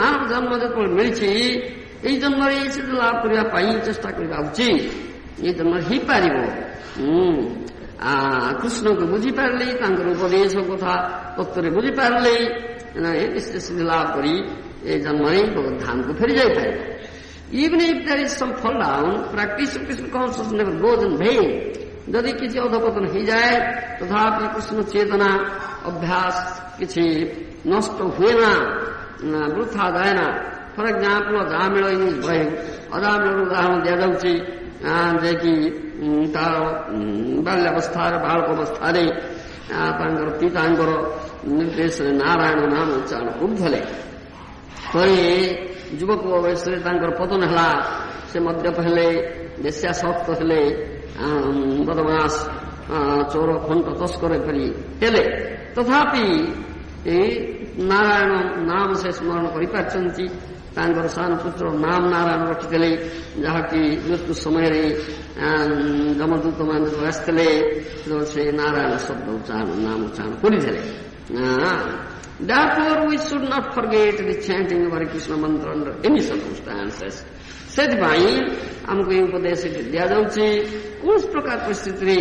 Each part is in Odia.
ମାନବ ଜନ୍ମ ଯେତେବେଳେ ମିଳିଛି ଏଇ ଜନ୍ମରେ ସେ ଲାଭ କରିବା ପାଇଁ ଚେଷ୍ଟା କରିବା ଉଚିତ। ଏଇ ଜନ୍ମରେ ହେଇପାରିବ। କୃଷ୍ଣଙ୍କୁ ବୁଝିପାରିଲେ, ତାଙ୍କର ଉପଦେଶ କଥା ତତ୍ତ୍ୱରେ ବୁଝିପାରିଲେ ସିଦ୍ଧି ଲାଭ କରି ଏ ଜନ୍ମରେ ଭଗବତ ଧାମକୁ ଫେରି ଯାଇପାରିବ। Even if there is some fall down, practice of Krishna consciousness never goes in vain. ଯଦି କିଛି ଅଧପତନ ହେଇଯାଏ ତଥାପି କୃଷ୍ଣ ଚେତନା ଅଭ୍ୟାସ କିଛି ନଷ୍ଟ ହୁଏ ନା, ବୃଥା ଯାଏ ନା। ଫର ଏକ୍ଜାମ୍ପଲ ଅଜାମିଳ ଅଜାମିଳର ଉଦାହରଣ ଦିଆଯାଉଛି ଯେ କି ତାର ବାଲ୍ୟାବସ୍ଥାରେ ବାଳକ ଅବସ୍ଥାରେ ତାଙ୍କର ପିତାଙ୍କର ନିର୍ଦ୍ଦେଶରେ ନାରାୟଣ ନାମ ଉଚ୍ଚାରଣ କରୁଥିଲେ। ପରେ ଯୁବକ ବୟସରେ ତାଙ୍କର ପତନ ହେଲା। ସେ ମଦ୍ୟପ ହେଲେ, ବେଶ୍ୟାସକ୍ତ ହେଲେ, ବଦମାସ ଚୋର ଖଣ୍ଟ ତସ୍କର ପରି ହେଲେ। ତଥାପି ନାରାୟଣ ନାମ ସେ ସ୍ମରଣ କରିପାରିଛନ୍ତି। ତାଙ୍କର ସାନ ପୁତ୍ର ନାମ ନାରାୟଣ ରଖିଥିଲେ, ଯାହାକି ମୃତ୍ୟୁ ସମୟରେ ଯମଦୂତମାନେ ଆସିଥିଲେ ସେ ନାରାୟଣ ଶବ୍ଦ ଉଚ୍ଚାରଣ ନାମ ଉଚ୍ଚାରଣ କରିଥିଲେ। Therefore we should not forget the chanting of Hare Krishna mantra under any circumstances. ସେଥିପାଇଁ ଆମକୁ ଏହି ଉପଦେଶ ଦିଆଯାଉଛି କୌଣସି ପ୍ରକାର ପରିସ୍ଥିତିରେ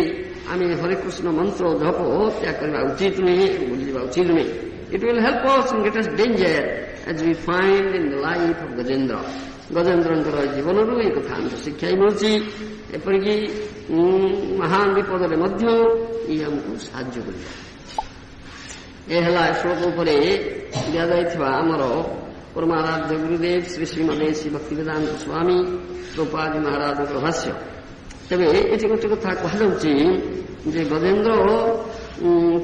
ଆମେ ହରେ କୃଷ୍ଣ ମନ୍ତ୍ର ଜପ ତ୍ୟାଗ କରିବା ଉଚିତ ନୁହେଁ, ଭୁଲିଯିବା ଉଚିତ ନୁହେଁ। It will help us in greatest danger as we find in the life of Gajendra. ଗଜେନ୍ଦ୍ରଙ୍କର ଜୀବନରୁ ଏହି କଥା ଆମକୁ ଶିକ୍ଷା ମିଳୁଛି। ଏପରିକି ମହାନ ବିପଦରେ ମଧ୍ୟ ଇଏ ଆମକୁ ସାହାଯ୍ୟ କରିବ। ଏ ହେଲା ଶ୍ଲୋକ ଉପରେ ଦିଆଯାଇଥିବା ଆମର ପରମାରାଧ୍ୟ ଗୁରୁଦେବ ଶ୍ରୀ ଶ୍ରୀମଦେ ଶ୍ରୀ ଭକ୍ତିବେଦାନ୍ତ ସ୍ୱାମୀ ପ୍ରଭୁପାଦ ମହାରାଜଙ୍କର ଭାଷ୍ୟ। ତେବେ ଏଠି ଗୋଟେ କଥା କୁହାଯାଉଛି ଯେ ଗଜେନ୍ଦ୍ର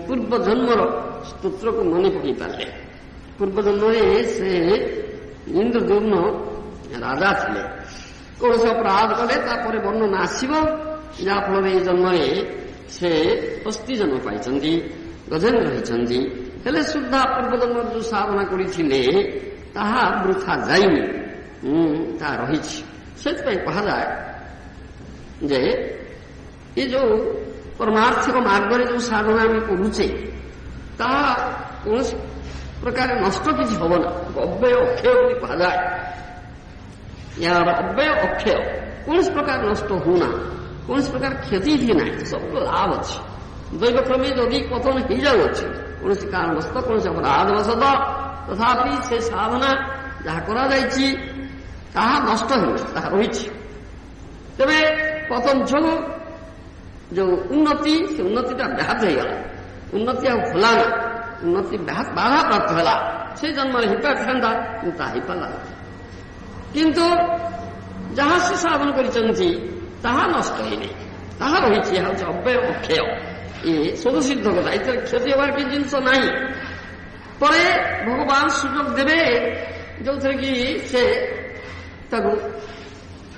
ପୂର୍ବ ଜନ୍ମର ସ୍ତୋତ୍ରକୁ ମନେ ପକାଇ ପାରିଲେ। ପୂର୍ବ ଜନ୍ମରେ ସେ ଇନ୍ଦ୍ରଦ୍ୟୁମ୍ନ ରାଜା ଥିଲେ। କୌଣସି ଅପରାଧ କଲେ ତାପରେ ବର୍ଣ୍ଣନା ଆସିବ, ଯାହାଫଳରେ ଏହି ଜନ୍ମରେ ସେ ହସ୍ତି ଜନ୍ମ ପାଇଛନ୍ତି, ଗଜେନ୍ଦ୍ର ହେଇଛନ୍ତି। ହେଲେ ସୁଦ୍ଧା ପୂର୍ବ ଜନ୍ମରେ ଯୋଉ ସାଧନା କରିଥିଲେ ତାହା ବୃଥା ଯାଇନି, ତାହା ରହିଛି। ସେଥିପାଇଁ କୁହାଯାଏ ଯେ ଏ ଯୋଉ ପରମାର୍ଥିକ ମାର୍ଗରେ ଯୋଉ ସାଧନା ଆମେ କରୁଛେ ତାହା କୌଣସି ପ୍ରକାର ନଷ୍ଟ କିଛି ହବ ନା। ଅବ୍ୟୟ ଅକ୍ଷୟ ବୋଲି କୁହାଯାଏ। ଏହାର ଅବ୍ୟୟ ଅକ୍ଷୟ କୌଣସି ପ୍ରକାର ନଷ୍ଟ ହଉନା, କୌଣସି ପ୍ରକାର କ୍ଷତି ବି ନାହିଁ, ସବୁ ଲାଭ ଅଛି। ଦୈବକ୍ରମେ ଯଦି ପତନ ହେଇଯାଉଅଛି କୌଣସି କାରଣବଶତଃ, କୌଣସି ଅପରାଧବଶତଃ, ତଥାପି ସେ ସାଧନା ଯାହା କରାଯାଇଛି ତାହା ନଷ୍ଟ ହେଉନି, ତାହା ରହିଛି। ତେବେ ପତନ ଯୋଗୁଁ ଯୋଉ ଉନ୍ନତି, ସେ ଉନ୍ନତିଟା ବ୍ୟାହତ ହେଇଗଲା। ଉନ୍ନତି ଆଉ ଖୋଲା ନା, ଉନ୍ନତି ବାଧାପ୍ରାପ୍ତ ହେଲା। ସେ ଜନ୍ମରେ ହେଇପାରିଥାନ୍ତା କିନ୍ତୁ ତାହା ହେଇପାରିଲା ନା। କିନ୍ତୁ ଯାହା ସେ ସାଧନ କରିଛନ୍ତି ତାହା ନଷ୍ଟ ହେଇନି, ତାହା ରହିଛି। ଏହା ହେଉଛି ଅବ୍ୟୟ ଅକ୍ଷୟ। ଏ ସ୍ୱତଃସିଦ୍ଧ କଥା, ଏଥିରେ କ୍ଷତି ହେବାର କିଛି ଜିନିଷ ନାହିଁ। ପରେ ଭଗବାନ ସୁଯୋଗ ଦେବେ ଯୋଉଥିରେ କି ସେ ତାକୁ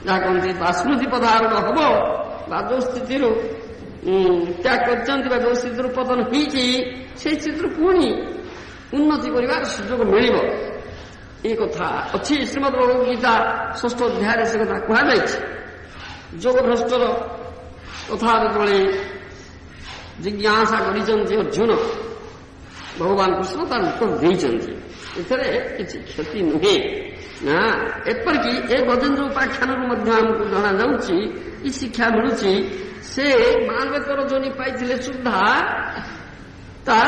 ଯାହା କହନ୍ତି ବା ସ୍ମୃତି ପଦାରଣ ହବ, ବା ଯୋଉ ସ୍ଥିତିରୁ ତ୍ୟାଗ କରିଛନ୍ତି ବା ଯୋଉ ସ୍ଥିତିରୁ ପତନ ହେଇଛି ସେଇ ସ୍ଥିତିରୁ ପୁଣି ଉନ୍ନତି କରିବାର ସୁଯୋଗ ମିଳିବ। ଏ କଥା ଅଛି ଶ୍ରୀମଦ୍ ଭଗବତ ଗୀତା 6ଠ ଅଧ୍ୟାୟରେ ସେ କଥା କୁହାଯାଇଛି। ଯୋଗ ଭ୍ରଷ୍ଟର କଥା ଯେତେବେଳେ ଜିଜ୍ଞାସା କରିଛନ୍ତି ଅର୍ଜୁନ, ଭଗବାନ କୃଷ୍ଣ ତାର ଉତ୍ତର ଦେଇଛନ୍ତି ଏଥିରେ କିଛି କ୍ଷତି ନୁହେଁ ନା। ଏପରିକି ଏ ଗଜେନ୍ଦ୍ର ଉପାଖ୍ୟାନରୁ ମଧ୍ୟ ଆମକୁ ଜଣାଯାଉଛି, ଏ ଶିକ୍ଷା ମିଳୁଛି ସେ ମାନବେତର ଯୋନି ପାଇଥିଲେ ସୁଦ୍ଧା ତା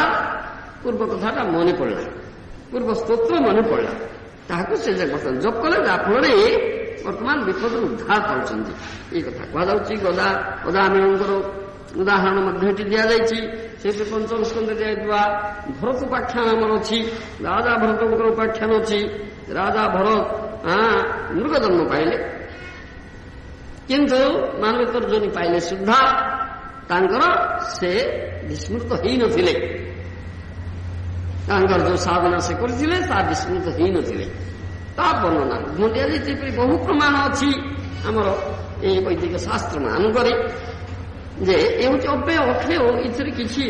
ପୂର୍ବ କଥାଟା ମନେ ପଡ଼ିଲା, ପୂର୍ବ ସ୍ତୋତ୍ର ମନେ ପଡ଼ିଲା। ତାହାକୁ ସେ ବର୍ତ୍ତମାନ ଜପ କଲେ, ଯାହାଫଳରେ ବର୍ତ୍ତମାନ ବିପଦରୁ ଉଦ୍ଧାର ପାଉଛନ୍ତି। ଏଇ କଥା କୁହାଯାଉଛି। ଗଦାମିଳଙ୍କର ଉଦାହରଣ ମଧ୍ୟ ଏଠି ଦିଆଯାଇଛି। ସେଇଠି ପଞ୍ଚମ ସ୍କନ୍ଧରେ ଦିଆଯାଇଥିବା ଭରତ ଉପାଖ୍ୟାନ ଆମର ଅଛି। ରାଜା ଭରତଙ୍କର ଉପାଖ୍ୟାନ ଅଛି। ରାଜା ଭରତ ମୃଗ ଜନ୍ମ ପାଇଲେ, କିନ୍ତୁ ମାନବେତର ଯୋନି ପାଇଲେ ସୁଦ୍ଧା ତାଙ୍କର ସେ ବିସ୍ମୃତ ହେଇନଥିଲେ। ତାଙ୍କର ଯୋଉ ସାଧନା ସେ କରିଥିଲେ ତାହା ବିସ୍ମୃତ ହେଇନଥିଲେ। ତା ବର୍ଣ୍ଣନା ଦିଆଯାଇଛି। ଏପରି ବହୁ ପ୍ରମାଣ ଅଛି ଆମର ଏଇ ବୈଦିକ ଶାସ୍ତ୍ର ମାନଙ୍କରେ ଯେ ଏ ହେଉଛି ଅବ୍ୟୟ ଅକ୍ଷୟ, ଏଥିରେ କିଛି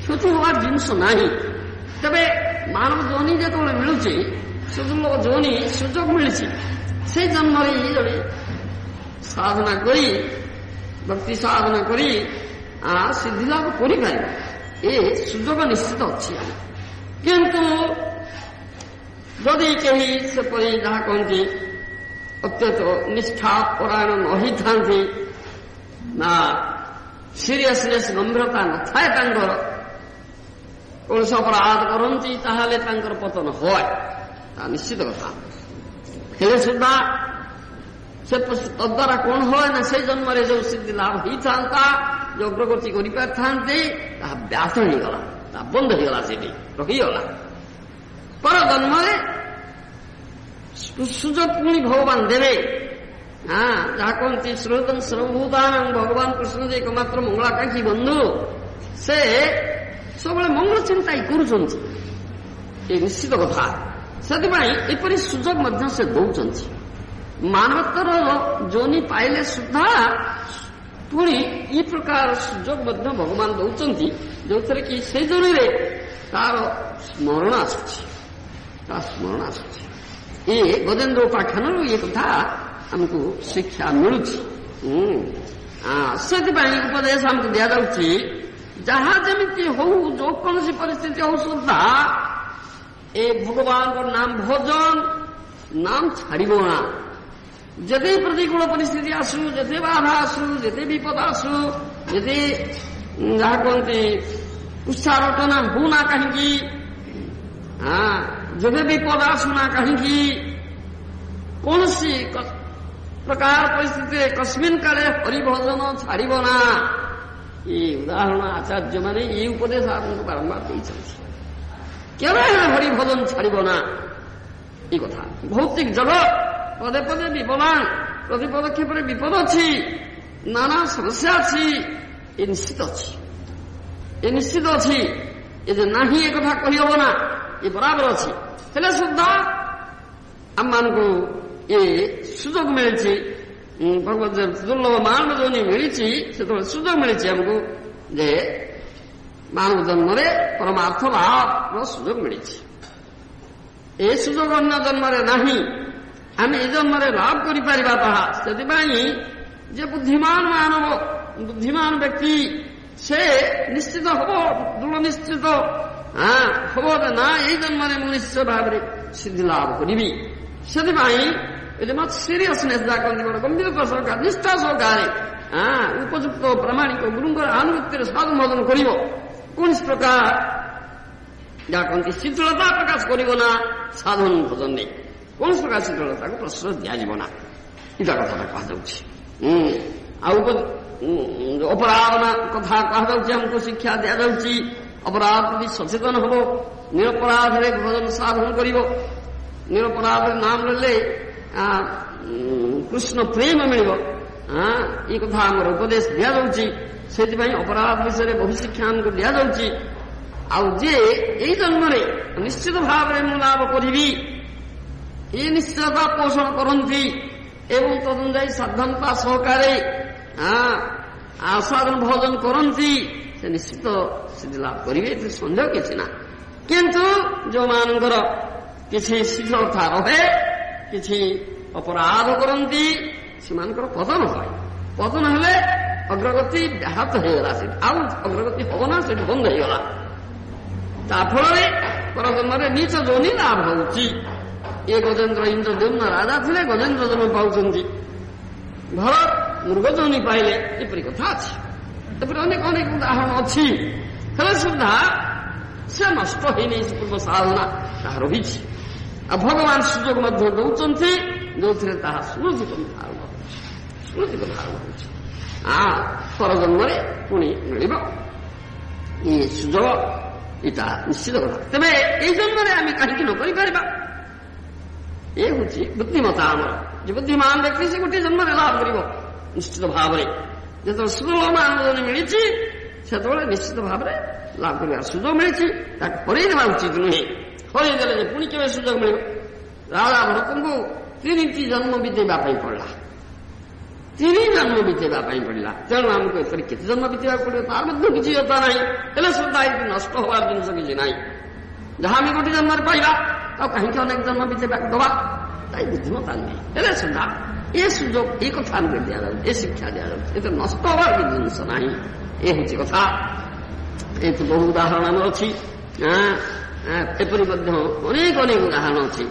କ୍ଷତି ହେବାର ଜିନିଷ ନାହିଁ। ତେବେ ମାନବ ଯୋନି ଯେତେବେଳେ ମିଳୁଛି, ସୁଦୁର୍ଲଭ ଯୋନି ସୁଯୋଗ ମିଳିଛି, ସେଇ ଜନ୍ମରେ ଜଣେ ସାଧନା କରି, ଭକ୍ତି ସାଧନା କରି ସିଦ୍ଧି ଲାଭ କରିପାରିବ। ଏ ସୁଯୋଗ ନିଶ୍ଚିତ ଅଛି। କିନ୍ତୁ ଯଦି କେହି ସେପରି ଯାହା କହନ୍ତି ଅତ୍ୟନ୍ତ ନିଷ୍ଠା ପରାୟଣ ନ ହୋଇଥାନ୍ତି, ନା ସିରିୟସନେସ୍ ଗମ୍ଭୀରତା ନଥାଏ ତାଙ୍କର, କୌଣସି ଅପରାଧ କରନ୍ତି, ତାହେଲେ ତାଙ୍କର ପତନ ହୁଏ, ତା ନିଶ୍ଚିତ କଥା। ହେଲେ ସୁଦ୍ଧା ସେ ତଦ୍ୱାରା କଣ ହୁଏ ନା ସେଇ ଜନ୍ମରେ ଯୋଉ ସିଦ୍ଧି ଲାଭ ହେଇଥାନ୍ତା, ଯୋଉ ଅଗ୍ରଗତି କରିପାରିଥାନ୍ତି, ତାହା ବ୍ୟାସ ହେଇଗଲା, ତାହା ବନ୍ଦ ହେଇଗଲା, ସେଠି ରହିଗଲା। ପର ଜନ୍ମରେ ସୁଯୋଗ ପୁଣି ଭଗବାନ ଦେବେ। ଯାହା କହନ୍ତି ଶ୍ରୋତଂ ସର୍ବଭୂତାନାଂ, ଭଗବାନ କୃଷ୍ଣ ଯେ ଏକମାତ୍ର ମଙ୍ଗଳାକାଂକ୍ଷୀ ବନ୍ଧୁ, ସେ ସବୁବେଳେ ମଙ୍ଗଳ ଚିନ୍ତା ହିଁ କରୁଛନ୍ତି, ଏ ନିଶ୍ଚିତ କଥା। ସେଥିପାଇଁ ଏପରି ସୁଯୋଗ ମଧ୍ୟ ସେ ଦଉଛନ୍ତି। ମାନବତର ଯୋନି ପାଇଲେ ସୁଦ୍ଧା ପୁଣି ଏ ପ୍ରକାର ସୁଯୋଗ ମଧ୍ୟ ଭଗବାନ ଦଉଛନ୍ତି, ଯୋଉଥିରେ କି ସେଇ ଯୋନିରେ ତାର ସ୍ମରଣ ଆସୁଛି, ତା ସ୍ମରଣ ଆସୁଛି। ଏ ଗଜେନ୍ଦ୍ର ଉପାଖ୍ୟାନରୁ ଏ କଥା ଆମକୁ ଶିକ୍ଷା ମିଳୁଛି। ସେଥିପାଇଁ ଉପଦେଶ ଆମକୁ ଦିଆଯାଉଛି, ଯାହା ଯେମିତି ହଉ, ଯୋଉ କୌଣସି ପରିସ୍ଥିତି ହଉ ସୁଦ୍ଧା ଏ ଭଗବାନଙ୍କ ନାମ ଭଜନ, ନାମ ଛାଡ଼ିବ ନା। ଯେତେ ପ୍ରତିକୂଳ ପରିସ୍ଥିତି ଆସୁ, ଯେତେ ବାଧା ଆସୁ, ଯେତେ ବିପଦ ଆସୁ, ଯେତେ ଯାହା କହନ୍ତି ଉତ୍ସାହଟନା ହଉନା କାହିଁକି, ଯେବେ ବିପଦ ଆସୁନା କାହିଁକି, କୌଣସି ପ୍ରକାର ପରିସ୍ଥିତିରେ କସ୍ମିନ୍ କାଳେ ହରିଭଜନ ଛାଡ଼ିବ ନା। ଏଇ ଉଦାହରଣ ଆଚାର୍ଯ୍ୟମାନେ ଏଇ ଉପଦେଶ ଆମକୁ ବାରମ୍ବାର ଦେଇଛନ୍ତି। କେବେ ହରିଭଜନ ଛାଡ଼ିବ ନା, এই কথা। ভৌতিক জগৎ পদে পদে বিপদান, প্রতি পদক্ষেপে বিপদ ଅଛି, নানা সমস্যা ଅଛି, ଏ ନିଶ୍ଚିତ ଅଛି, ଏ ନିଶ୍ଚିତ ଅଛି। ଏ ଯେ ନାହିଁ ଏ କଥା କହିହେବ ନା, ଏ ବରାବର ଅଛି। ହେଲେ ସୁଦ୍ଧା ଆମମାନଙ୍କୁ ଏ ସୁଯୋଗ ମିଳିଛି, ଭଗବତ ଦୁର୍ଲଭ ମାନବ ଜନ୍ମ ମିଳିଛି, ସେତେବେଳେ ସୁଯୋଗ ମିଳିଛି ଆମକୁ ଯେ ମାନବ ଜନ୍ମରେ ପରମାର୍ଥ ଲାଭର ସୁଯୋଗ ମିଳିଛି। ଏ ସୁଯୋଗ ଅନ୍ୟ ଜନ୍ମରେ ନାହିଁ, ଆମେ ଏ ଜନ୍ମରେ ଲାଭ କରିପାରିବା ତାହା। ସେଥିପାଇଁ ଯେ ବୁଦ୍ଧିମାନ ମାନବ, ବୁଦ୍ଧିମାନ ବ୍ୟକ୍ତି, ସେ ନିଶ୍ଚିତ ହବ, ଦୃଢ଼ ନିଶ୍ଚିତ ହବ ଯେ ନା ଏଇ ଜନ୍ମରେ ମୁଁ ନିଶ୍ଚିତ ଭାବରେ ସିଦ୍ଧି ଲାଭ କରିବି। ସେଥିପାଇଁ ଏଠି ମତ ସିରିୟସନେସ୍ ଯାହା କହନ୍ତି, ବଡ଼ ଗମ୍ଭୀରତା ସହକାରେ, ନିଷ୍ଠା ସହକାରେ ଉପଯୁକ୍ତ ପ୍ରାମାଣିକ ଗୁରୁଙ୍କର ଆନୁଗତ୍ୟରେ ସାଧୁ ଭଜନ କରିବ। କୌଣସି ପ୍ରକାର ଯାହା କହନ୍ତି ଶୀତଳତା ପ୍ରକାଶ କରିବ ନା ସାଧନ ଭଜନରେ, କୌଣସି ପ୍ରକାର ଶୀତଳତାକୁ ପ୍ରଶ୍ରୟ ଦିଆଯିବ ନା, ଏଇଟା କଥାଟା କୁହାଯାଉଛି। ଆଉ ଅପରାଧ କଥା କୁହାଯାଉଛି, ଆମକୁ ଶିକ୍ଷା ଦିଆଯାଉଛି। ଅପରାଧ ପ୍ରତି ସଚେତନ ହବ, ନିରପରାଧରେ ଭଜନ ସାଧନ କରିବ। ନିରପରାଧରେ ନାମ ନେଲେ କୃଷ୍ଣ ପ୍ରେମ ମିଳିବ, ଏ କଥା ଆମର ଉପଦେଶ ଦିଆଯାଉଛି। ସେଥିପାଇଁ ଅପରାଧ ବିଷୟରେ ବହୁ ଶିକ୍ଷା ଆମକୁ ଦିଆଯାଉଛି। ଆଉ ଯେ ଏଇ ଜନ୍ମରେ ନିଶ୍ଚିତ ଭାବରେ ମୁଁ ଲାଭ କରିବି, ଏ ନିଶ୍ଚୟତା ପୋଷଣ କରନ୍ତି ଏବଂ ତଦନୁଯାୟୀ ସାଧନତା ସହକାରେ ସାଧନ ଭଜନ କରନ୍ତି, ସେ ନିଶ୍ଚିତ ସିଦ୍ଧି ଲାଭ କରିବେ, ଏଥିରେ ସନ୍ଦେହ କିଛି ନା। କିନ୍ତୁ ଯୋଉମାନଙ୍କର କିଛି ଶିଥିଳତା ରହେ, କିଛି ଅପରାଧ କରନ୍ତି, ସେମାନଙ୍କର ପତନ ହୁଏ। ପତନ ହେଲେ ଅଗ୍ରଗତି ବ୍ୟାହତ ହେଇଗଲା, ସେଠି ଆଉ ଅଗ୍ରଗତି ହବ ନା, ସେଠି ବନ୍ଦ ହେଇଗଲା। ତା ଫଳରେ ପରଜନ୍ମରେ ନିଚ ଯୋନି ଲାଭ ହେଉଛି। ଏ ଗଜେନ୍ଦ୍ର ଇନ୍ଦ୍ରଦ୍ୟୁମ୍ନ ରାଜା ଥିଲେ, ଗଜେନ୍ଦ୍ର ଜନ୍ମ ପାଉଛନ୍ତି। ଭରତ ମୃଗ ଯୋନି ପାଇଲେ, ଏପରି କଥା ଅଛି। ଏପରି ଅନେକ ଅନେକ ଉଦାହରଣ ଅଛି। ହେଲେ ସୁଦ୍ଧା ସେ ନଷ୍ଟ ହେଇନି, ପୂର୍ବ ସାଧନା ତାହା ରହିଛି। ଆଉ ଭଗବାନ ସୁଯୋଗ ମଧ୍ୟ ଦଉଛନ୍ତି, ଯୋଉଥିରେ ତାହା ସ୍ମୃତି କଥା ଆରମ୍ଭ ହେଉଛି, ସ୍ମୃତି କଥା ଆରମ୍ଭ ହେଉଛି। ପରଜନ୍ମରେ ପୁଣି ମିଳିବ ଏ ସୁଯୋଗ, ଏଇଟା ନିଶ୍ଚିତ କଥା। ତେବେ ଏଇ ଜନ୍ମରେ ଆମେ କାହିଁକି ନ କରିପାରିବା? ଏ ହେଉଛି ବୁଦ୍ଧିମତା ଆମର। ଯେ ବୁଦ୍ଧିମାନ ବ୍ୟକ୍ତି ସେ ଗୋଟିଏ ଜନ୍ମରେ ଲାଭ କରିବ ନିଶ୍ଚିତ ଭାବରେ। ଯେତେବେଳେ ସୁଲଭ ମାନବ ମିଳିଛି, ସେତେବେଳେ ନିଶ୍ଚିତ ଭାବରେ ଲାଭ କରିବାର ସୁଯୋଗ ମିଳିଛି, ତାକୁ ହରେଇ ଦେବା ଉଚିତ ନୁହେଁ। ହରେଇ ଦେଲେ ଯେ ପୁଣି କେବେ ସୁଯୋଗ ମିଳିବ? ରାଜା ଭରତଙ୍କୁ 3ଟି ଜନ୍ମ ବିତେଇବା ପାଇଁ ପଡ଼ିଲା, 3 ଜନ୍ମ ବିତେଇବା ପାଇଁ ପଡ଼ିଲା। ତେଣୁ ଆମକୁ ଏପରି କେତେ ଜନ୍ମ ବିତେଇବାକୁ ପଡ଼ିବ ତାର ମଧ୍ୟ କିଛି କଥା ନାହିଁ। ହେଲେ ସୁଦ୍ଧା ଏଠି ନଷ୍ଟ ହବାର ଜିନିଷ କିଛି ନାହିଁ। ଯାହା ଆମେ ଗୋଟିଏ ଜନ୍ମରେ ପାଇବା, ଆଉ କାହିଁକି ଅନେକ ଜନ୍ମ ବିତେଇବାକୁ ଦେବା? ତାଇ ବୁଦ୍ଧିମତା ନୁହେଁ। ହେଲେ ସୁଦ୍ଧା ଏ ସୁଯୋଗ, ଏ କଥା ଆମକୁ ଦିଆଯାଉଛି, ଏ ଶିକ୍ଷା ଦିଆଯାଉଛି, ଏଥିରେ ନଷ୍ଟ ହବାର କିଛି ଜିନିଷ ନାହିଁ। ଏ ହେଉଛି କଥା। ଏଠି ବହୁ ଉଦାହରଣ ଆମର ଅଛି। ଏପରି ମଧ୍ୟ ଅନେକ ଅନେକ ଉଦାହରଣ ଅଛି।